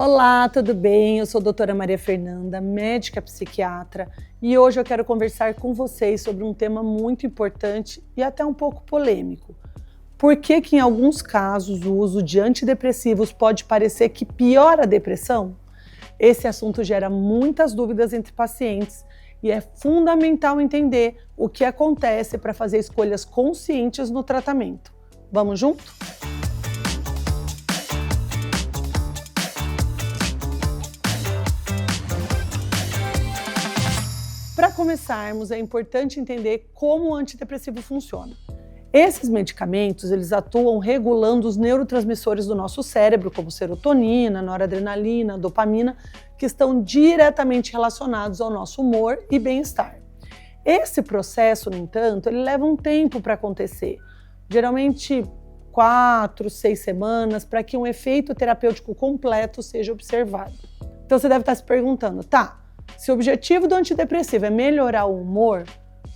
Olá, tudo bem? Eu sou a doutora Maria Fernanda, médica psiquiatra, e hoje eu quero conversar com vocês sobre um tema muito importante e até um pouco polêmico. Por que que em alguns casos o uso de antidepressivos pode parecer que piora a depressão? Esse assunto gera muitas dúvidas entre pacientes e é fundamental entender o que acontece para fazer escolhas conscientes no tratamento. Vamos junto? Para começarmos, é importante entender como o antidepressivo funciona. Esses medicamentos, eles atuam regulando os neurotransmissores do nosso cérebro, como serotonina, noradrenalina, dopamina, que estão diretamente relacionados ao nosso humor e bem-estar. Esse processo, no entanto, ele leva um tempo para acontecer, geralmente 4, 6 semanas, para que um efeito terapêutico completo seja observado. Então você deve estar se perguntando, se o objetivo do antidepressivo é melhorar o humor,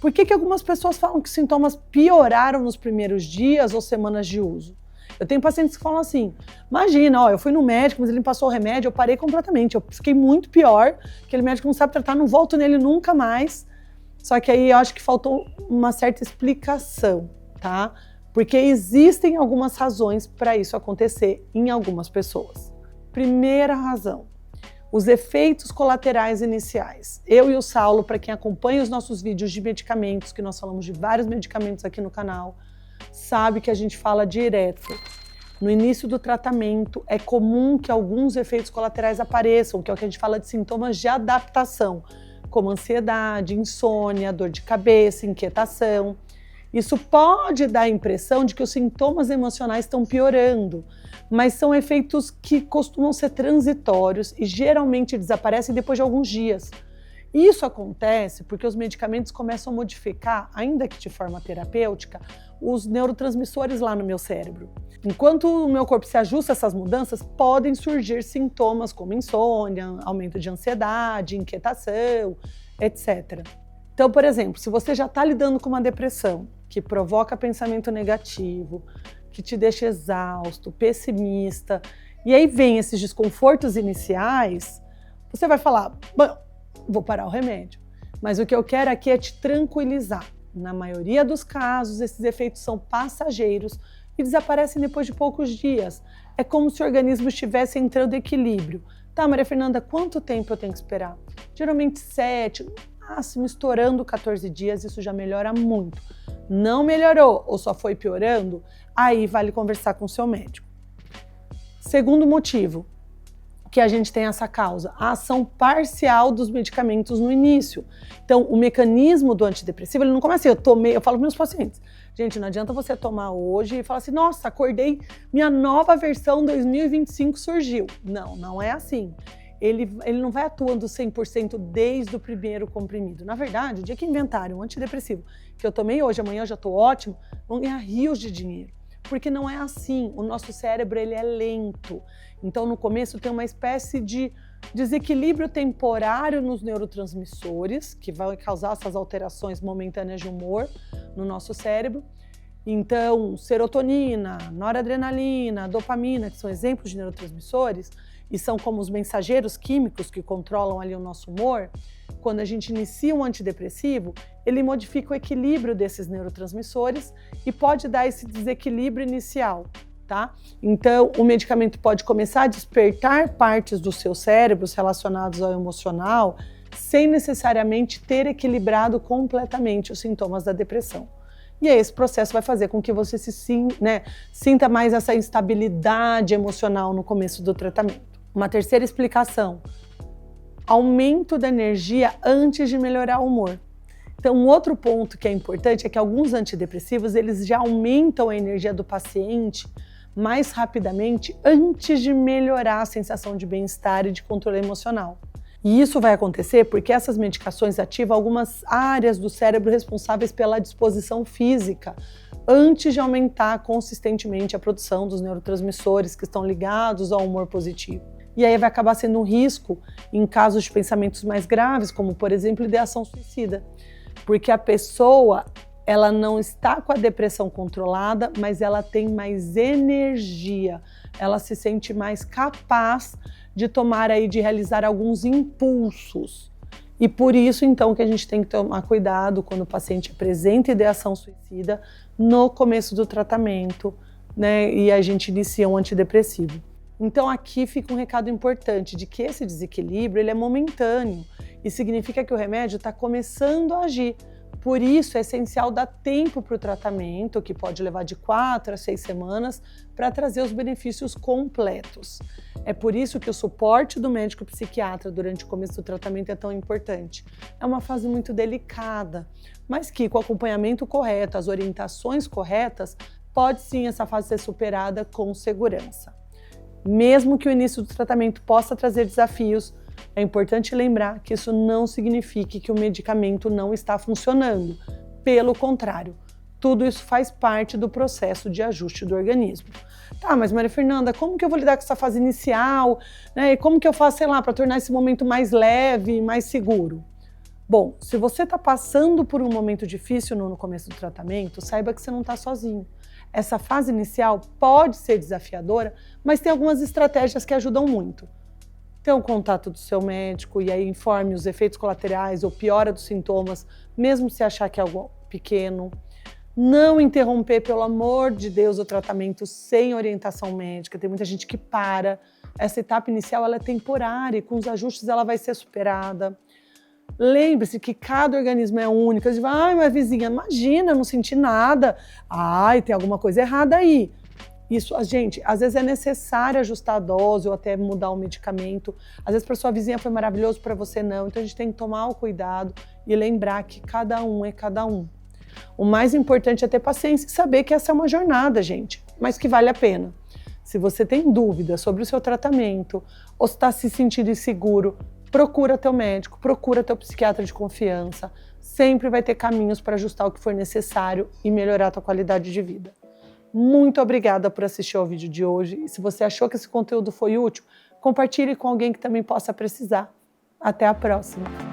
por que algumas pessoas falam que os sintomas pioraram nos primeiros dias ou semanas de uso? Eu tenho pacientes que falam assim, imagina, eu fui no médico, mas ele me passou o remédio, eu parei completamente, eu fiquei muito pior, aquele médico não sabe tratar, não volto nele nunca mais. Só que aí eu acho que faltou uma certa explicação, tá? Porque existem algumas razões para isso acontecer em algumas pessoas. Primeira razão. Os efeitos colaterais iniciais. Eu e o Saulo, para quem acompanha os nossos vídeos de medicamentos, que nós falamos de vários medicamentos aqui no canal, sabe que a gente fala direto. No início do tratamento, é comum que alguns efeitos colaterais apareçam, que é o que a gente fala de sintomas de adaptação, como ansiedade, insônia, dor de cabeça, inquietação. Isso pode dar a impressão de que os sintomas emocionais estão piorando, mas são efeitos que costumam ser transitórios e geralmente desaparecem depois de alguns dias. Isso acontece porque os medicamentos começam a modificar, ainda que de forma terapêutica, os neurotransmissores lá no meu cérebro. Enquanto o meu corpo se ajusta a essas mudanças, podem surgir sintomas como insônia, aumento de ansiedade, inquietação, etc. Então, por exemplo, se você já está lidando com uma depressão que provoca pensamento negativo, que te deixa exausto, pessimista, e aí vem esses desconfortos iniciais, você vai falar, bom, vou parar o remédio. Mas o que eu quero aqui é te tranquilizar. Na maioria dos casos, esses efeitos são passageiros e desaparecem depois de poucos dias. É como se o organismo estivesse entrando em equilíbrio. Tá, Maria Fernanda, quanto tempo eu tenho que esperar? Geralmente 7, máximo estourando 14 dias, isso já melhora muito. Não melhorou ou só foi piorando, aí vale conversar com o seu médico. Segundo motivo que a gente tem essa causa, a ação parcial dos medicamentos no início. Então, o mecanismo do antidepressivo, ele não começa assim, eu falo para meus pacientes, gente, não adianta você tomar hoje e falar assim, nossa, acordei, minha nova versão 2025 surgiu. Não, não é assim. Ele não vai atuando 100% desde o primeiro comprimido. Na verdade, o dia que inventarem um antidepressivo que eu tomei hoje, amanhã eu já estou ótimo, vão ganhar rios de dinheiro. Porque não é assim, o nosso cérebro ele é lento. Então no começo tem uma espécie de desequilíbrio temporário nos neurotransmissores, que vai causar essas alterações momentâneas de humor no nosso cérebro. Então, serotonina, noradrenalina, dopamina, que são exemplos de neurotransmissores, e são como os mensageiros químicos que controlam ali o nosso humor, quando a gente inicia um antidepressivo, ele modifica o equilíbrio desses neurotransmissores e pode dar esse desequilíbrio inicial, tá? Então, o medicamento pode começar a despertar partes dos seus cérebros relacionados ao emocional, sem necessariamente ter equilibrado completamente os sintomas da depressão. E aí esse processo vai fazer com que você sinta mais essa instabilidade emocional no começo do tratamento. Uma terceira explicação, aumento da energia antes de melhorar o humor. Então, um outro ponto que é importante é que alguns antidepressivos, eles já aumentam a energia do paciente mais rapidamente antes de melhorar a sensação de bem-estar e de controle emocional. E isso vai acontecer porque essas medicações ativam algumas áreas do cérebro responsáveis pela disposição física, antes de aumentar consistentemente a produção dos neurotransmissores que estão ligados ao humor positivo. E aí vai acabar sendo um risco em casos de pensamentos mais graves, como, por exemplo, ideação suicida. Porque a pessoa, ela não está com a depressão controlada, mas ela tem mais energia, ela se sente mais capaz de realizar alguns impulsos. E por isso, então, que a gente tem que tomar cuidado quando o paciente apresenta ideação suicida no começo do tratamento, né? E a gente inicia um antidepressivo. Então, aqui fica um recado importante de que esse desequilíbrio ele é momentâneo e significa que o remédio está começando a agir. Por isso, é essencial dar tempo para o tratamento, que pode levar de 4 a 6 semanas, para trazer os benefícios completos. É por isso que o suporte do médico psiquiatra durante o começo do tratamento é tão importante. É uma fase muito delicada, mas que com o acompanhamento correto, as orientações corretas, pode sim essa fase ser superada com segurança. Mesmo que o início do tratamento possa trazer desafios, é importante lembrar que isso não significa que o medicamento não está funcionando. Pelo contrário, tudo isso faz parte do processo de ajuste do organismo. Tá, mas Maria Fernanda, como que eu vou lidar com essa fase inicial? Né? E como que eu faço, sei lá, para tornar esse momento mais leve, mais seguro? Bom, se você está passando por um momento difícil no começo do tratamento, saiba que você não está sozinho. Essa fase inicial pode ser desafiadora, mas tem algumas estratégias que ajudam muito. Ter um contato do seu médico e aí informe os efeitos colaterais ou piora dos sintomas, mesmo se achar que é algo pequeno. Não interromper, pelo amor de Deus, o tratamento sem orientação médica. Tem muita gente que para. Essa etapa inicial ela é temporária e com os ajustes ela vai ser superada. Lembre-se que cada organismo é único. Você vai, ai, mas vizinha, imagina, não senti nada. Ai, tem alguma coisa errada aí. Isso, gente, às vezes é necessário ajustar a dose ou até mudar o medicamento. Às vezes para sua vizinha foi maravilhoso, para você não. Então a gente tem que tomar o cuidado e lembrar que cada um é cada um. O mais importante é ter paciência e saber que essa é uma jornada, gente, mas que vale a pena. Se você tem dúvida sobre o seu tratamento ou está se sentindo inseguro, procura teu médico, procura teu psiquiatra de confiança. Sempre vai ter caminhos para ajustar o que for necessário e melhorar a tua qualidade de vida. Muito obrigada por assistir ao vídeo de hoje. E se você achou que esse conteúdo foi útil, compartilhe com alguém que também possa precisar. Até a próxima!